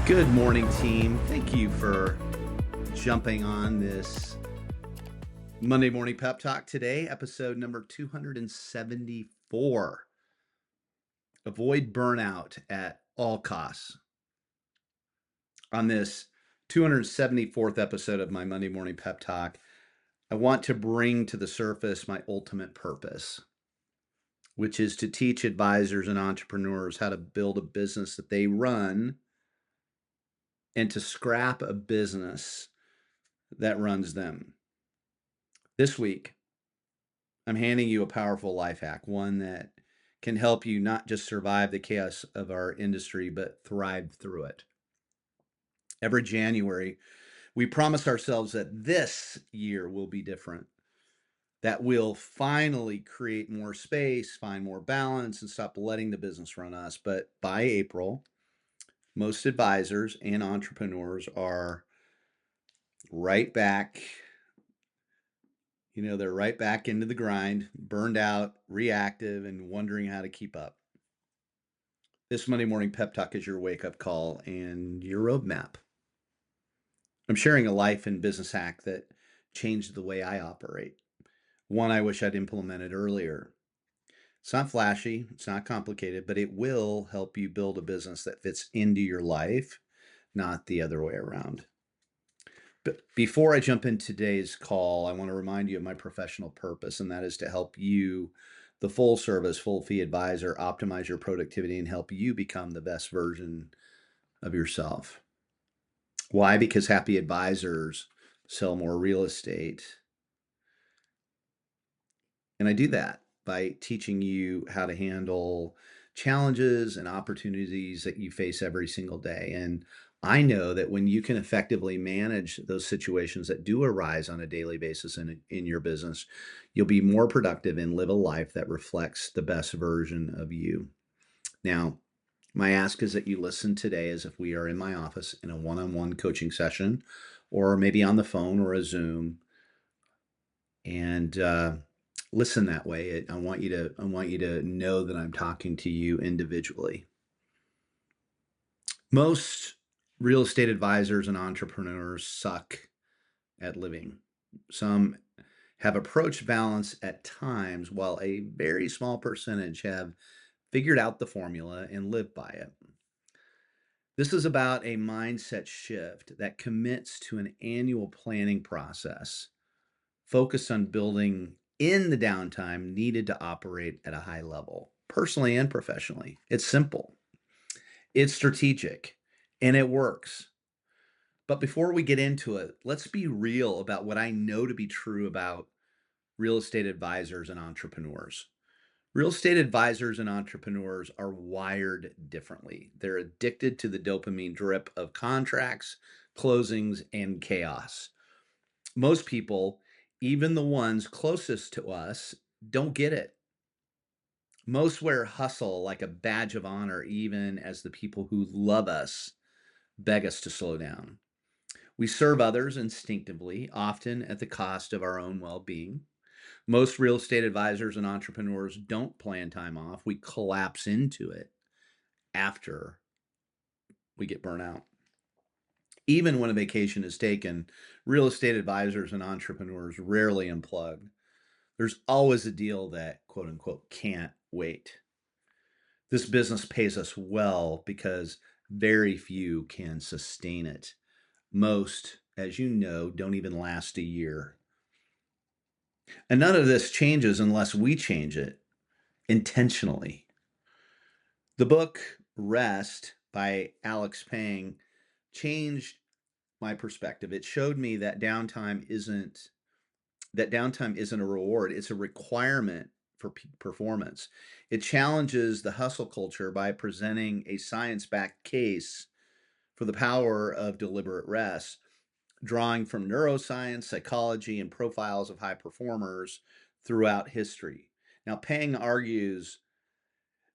Good morning, team. Thank you for jumping on this Monday Morning Pep Talk today, episode number 274. Avoid burnout at all costs. On this 274th episode of my Monday Morning Pep Talk, I want to bring to the surface my ultimate purpose, which is to teach advisors and entrepreneurs how to build a business that they run and to scrap a business that runs them. This week, I'm handing you a powerful life hack, one that can help you not just survive the chaos of our industry, but thrive through it. Every January, we promise ourselves that this year will be different, that we'll finally create more space, find more balance, and stop letting the business run us. But by April, most advisors and entrepreneurs are right back. They're right back into the grind, burned out, reactive, and wondering how to keep up. This Monday Morning Pep Talk is your wake-up call and your roadmap. I'm sharing a life and business hack that changed the way I operate, one I wish I'd implemented earlier. It's not flashy, it's not complicated, but it will help you build a business that fits into your life, not the other way around. But before I jump into today's call, I want to remind you of my professional purpose, and that is to help you, the full service, full fee advisor, optimize your productivity and help you become the best version of yourself. Why? Because happy advisors sell more real estate. And I do that by teaching you how to handle challenges and opportunities that you face every single day. And I know that when you can effectively manage those situations that do arise on a daily basis in your business, you'll be more productive and live a life that reflects the best version of you. Now, my ask is that you listen today as if we are in my office in a one-on-one coaching session, or maybe on the phone or a Zoom, and listen that way. I want you to know that I'm talking to you individually. Most real estate advisors and entrepreneurs suck at living. Some have approached balance at times, while a very small percentage have figured out the formula and live by it. This is about a mindset shift that commits to an annual planning process focused on building in the downtime needed to operate at a high level, personally and professionally. It's simple, it's strategic, and it works. But before we get into it, let's be real about what I know to be true about real estate advisors and entrepreneurs. Real estate advisors and entrepreneurs are wired differently. They're addicted to the dopamine drip of contracts, closings, and chaos. Most people, even the ones closest to us, don't get it. Most wear hustle like a badge of honor, even as the people who love us beg us to slow down. We serve others instinctively, often at the cost of our own well being. Most real estate advisors and entrepreneurs don't plan time off. We collapse into it after we get burnt out. Even when a vacation is taken, real estate advisors and entrepreneurs rarely unplug. There's always a deal that, quote unquote, can't wait. This business pays us well because very few can sustain it. Most, as you know, don't even last a year. And none of this changes unless we change it intentionally. The book Rest by Alex Pang changed my perspective. It showed me that downtime isn't a reward, it's a requirement for performance. It challenges the hustle culture by presenting a science-backed case for the power of deliberate rest, drawing from neuroscience, psychology, and profiles of high performers throughout history. Now, Pang argues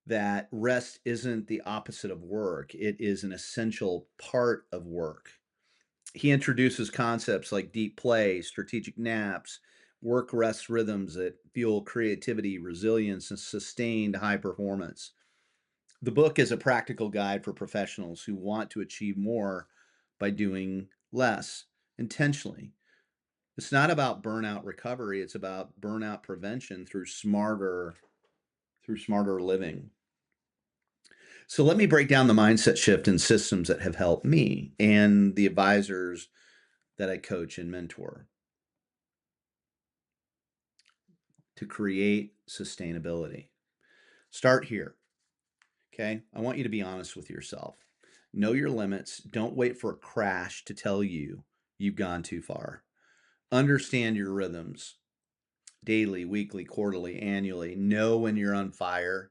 that rest isn't the opposite of work, it is an essential part of work. He introduces concepts like deep play, strategic naps, work rest rhythms that fuel creativity, resilience, and sustained high performance. The book is a practical guide for professionals who want to achieve more by doing less intentionally. It's not about burnout recovery, it's about burnout prevention through smarter living. So let me break down the mindset shift and systems that have helped me and the advisors that I coach and mentor to create sustainability. Start here. Okay. I want you to be honest with yourself. Know your limits. Don't wait for a crash to tell you you've gone too far. Understand your rhythms daily, weekly, quarterly, annually. Know when you're on fire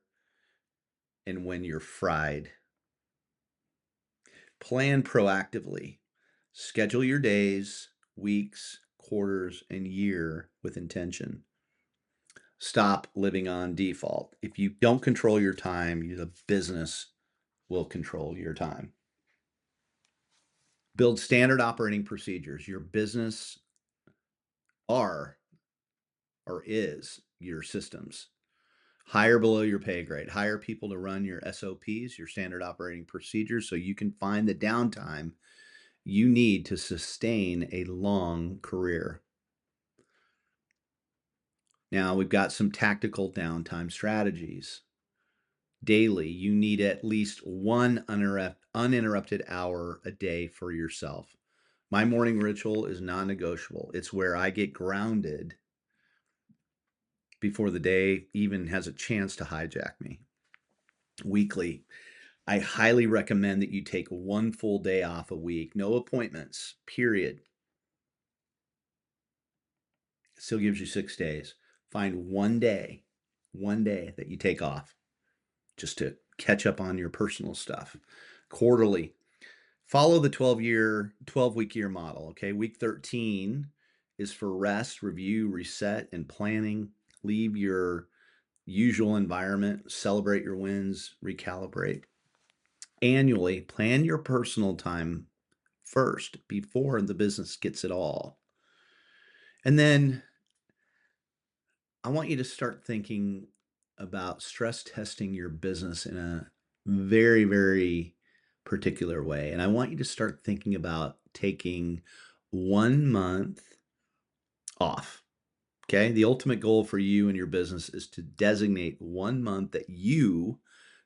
and when you're fried. Plan proactively. Schedule your days, weeks, quarters, and year with intention. Stop living on default. If you don't control your time, the business will control your time. Build standard operating procedures. Your business are or is your systems. Hire below your pay grade. Hire people to run your SOPs, your standard operating procedures, so you can find the downtime you need to sustain a long career. Now, we've got some tactical downtime strategies. Daily, you need at least one uninterrupted hour a day for yourself. My morning ritual is non negotiable. It's where I get grounded before the day even has a chance to hijack me. Weekly, I highly recommend that you take one full day off a week, no appointments, period. It still gives you 6 days. Find one day that you take off just to catch up on your personal stuff. Quarterly, follow the 12-week year model. Okay. Week 13 is for rest, review, reset, and planning. Leave your usual environment, celebrate your wins, recalibrate. Annually, plan your personal time first before the business gets it all. And then I want you to start thinking about stress testing your business in a very, very particular way. And I want you to start thinking about taking 1 month off. Okay. The ultimate goal for you and your business is to designate 1 month that you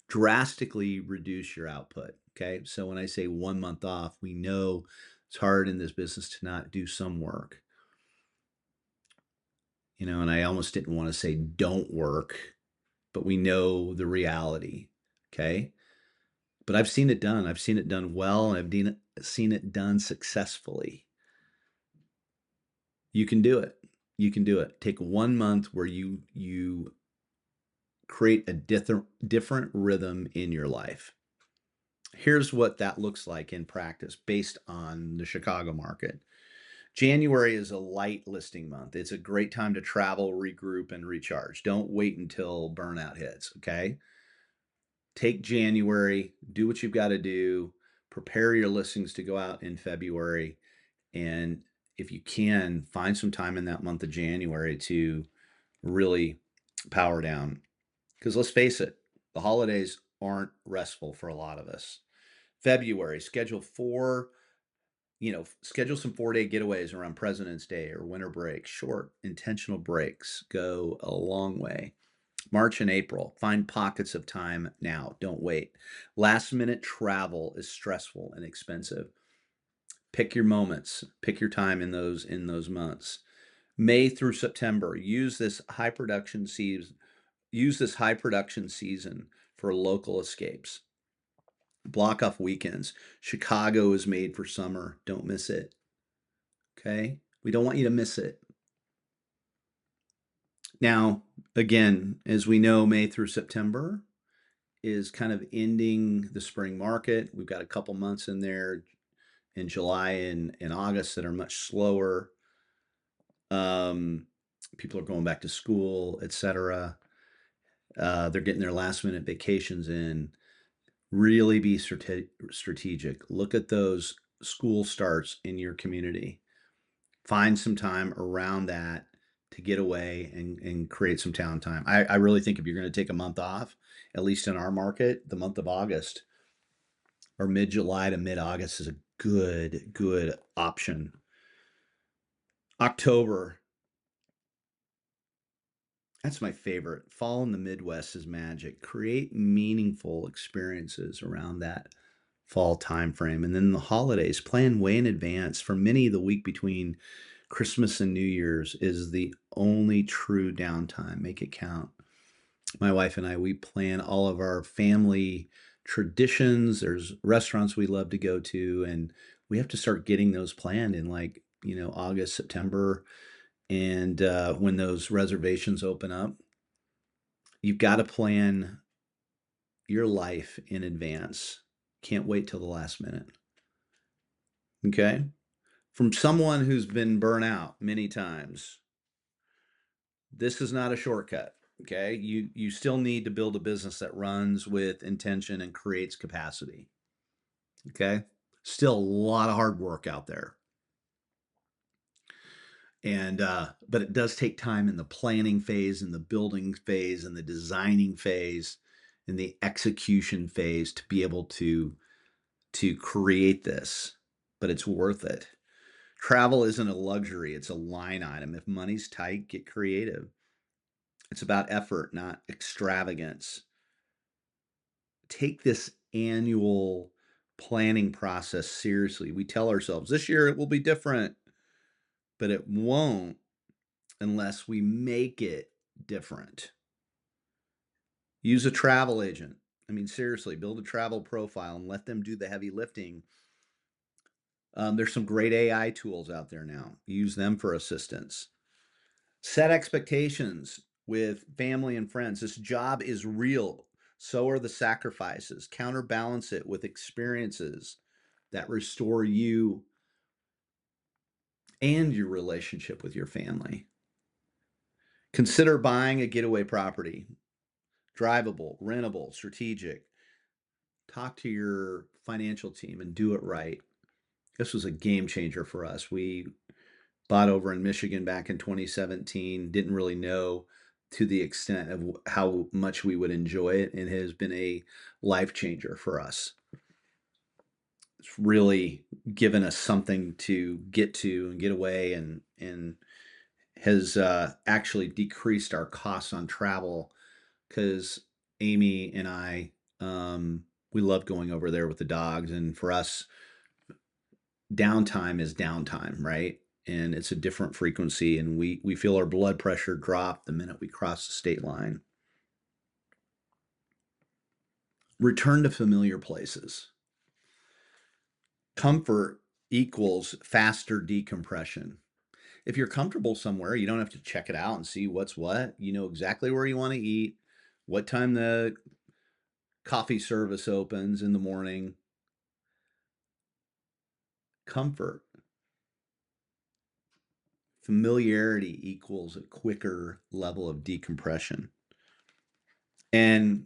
drastically reduce your output. Okay. So when I say 1 month off, we know it's hard in this business to not do some work, and I almost didn't want to say don't work, but we know the reality. Okay. But I've seen it done. I've seen it done well, and seen it done successfully. You can do it. You can do it. Take 1 month where you create a different rhythm in your life. Here's what that looks like in practice based on the Chicago market. January is a light listing month. It's a great time to travel, regroup, and recharge. Don't wait until burnout hits, okay? Take January, do what you've got to do, prepare your listings to go out in February, and if you can, find some time in that month of January to really power down. Because let's face it, the holidays aren't restful for a lot of us. February, schedule some 4-day getaways around President's Day or winter break. Short, intentional breaks go a long way. March and April, find pockets of time now. Don't wait. Last minute travel is stressful and expensive. Pick your moments, pick your time in those months. May through September, use this high production season for local escapes. Block off weekends. Chicago is made for summer. Don't miss it. Okay? We don't want you to miss it. Now, again, as we know, May through September is kind of ending the spring market. We've got a couple months in there in July and August that are much slower. People are going back to school, etc. They're getting their last minute vacations in. Really be strategic. Look at those school starts in your community. Find some time around that to get away and create some downtime. I really think if you're going to take a month off, at least in our market, the month of August or mid July to mid August is a good option. October, that's my favorite. Fall in the Midwest is magic. Create meaningful experiences around that fall time frame. And then the holidays, plan way in advance. For many, the week between Christmas and New Year's is the only true downtime. Make it count. My wife and I, we plan all of our family traditions. There's restaurants we love to go to, and we have to start getting those planned in like, August, September. And when those reservations open up, you've got to plan your life in advance. Can't wait till the last minute. Okay. From someone who's been burnt out many times, this is not a shortcut. Okay. You still need to build a business that runs with intention and creates capacity. Okay. Still a lot of hard work out there. And but it does take time in the planning phase and the building phase and the designing phase and the execution phase to be able to create this, but it's worth it. Travel isn't a luxury, it's a line item. If money's tight, get creative. It's about effort, not extravagance. Take this annual planning process seriously. We tell ourselves this year it will be different, but it won't unless we make it different. Use a travel agent. I mean, seriously, build a travel profile and let them do the heavy lifting. There's some great AI tools out there now. Use them for assistance. Set expectations with family and friends. This job is real. So are the sacrifices. Counterbalance it with experiences that restore you and your relationship with your family. Consider buying a getaway property, drivable, rentable, strategic. Talk to your financial team and do it right. This was a game changer for us. We bought over in Michigan back in 2017. Didn't really know to the extent of how much we would enjoy it, and it has been a life changer for us. It's really given us something to get to and get away, and has actually decreased our costs on travel because Amy and I, we love going over there with the dogs, and for us, downtime is downtime, right? And it's a different frequency, and we feel our blood pressure drop the minute we cross the state line. Return to familiar places. Comfort equals faster decompression. If you're comfortable somewhere, you don't have to check it out and see what's what. You know exactly where you want to eat, what time the coffee service opens in the morning. Comfort. Familiarity equals a quicker level of decompression. And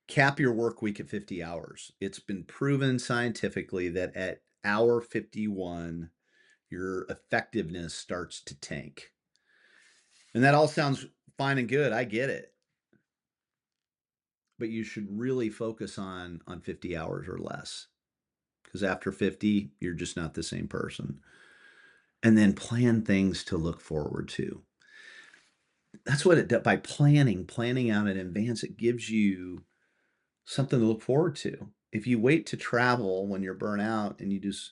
cap your work week at 50 hours. It's been proven scientifically that at hour 51, your effectiveness starts to tank. And that all sounds fine and good. I get it. But you should really focus on 50 hours or less, because after 50, you're just not the same person. And then plan things to look forward to. That's what it does. By planning out in advance, it gives you something to look forward to. If you wait to travel when you're burnt out and you just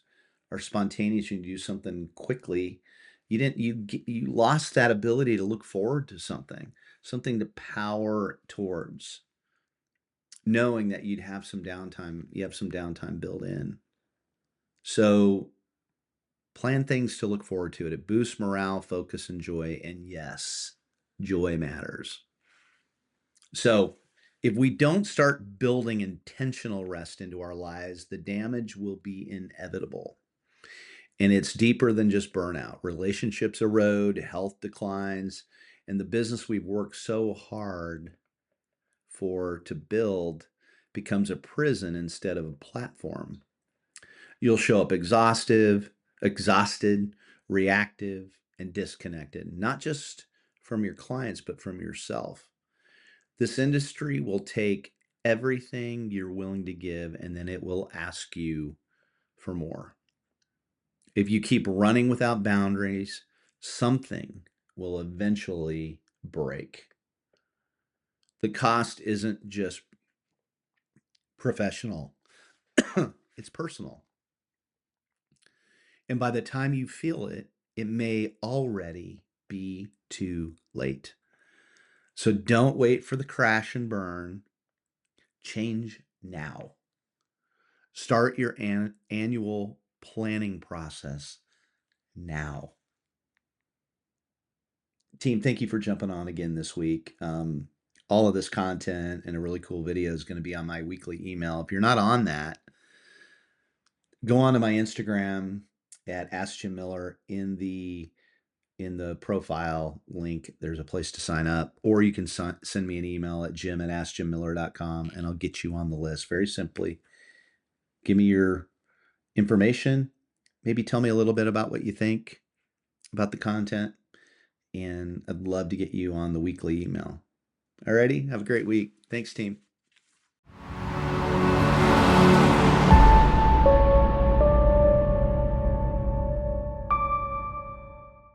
are spontaneous and you do something quickly, you lost that ability to look forward to something to power towards, knowing that you have some downtime built in. So plan things to look forward to. It boosts morale, focus, and joy. And yes, joy matters. So, if we don't start building intentional rest into our lives, the damage will be inevitable. And it's deeper than just burnout. Relationships erode, health declines, and the business we've worked so hard for to build becomes a prison instead of a platform. You'll show up exhausted, reactive, and disconnected, not just from your clients, but from yourself. This industry will take everything you're willing to give, and then it will ask you for more. If you keep running without boundaries, something will eventually break. The cost isn't just professional, it's personal. And by the time you feel it, it may already be too late. So don't wait for the crash and burn. Change now. Start your annual planning process now. Team, thank you for jumping on again this week. All of this content and a really cool video is going to be on my weekly email. If you're not on that, go on to my Instagram at Ask Jim Miller. In the profile link, there's a place to sign up, or you can send me an email at jim@askjimmiller.com, and I'll get you on the list very simply. Give me your information. Maybe tell me a little bit about what you think about the content, and I'd love to get you on the weekly email. Alrighty, have a great week. Thanks, team.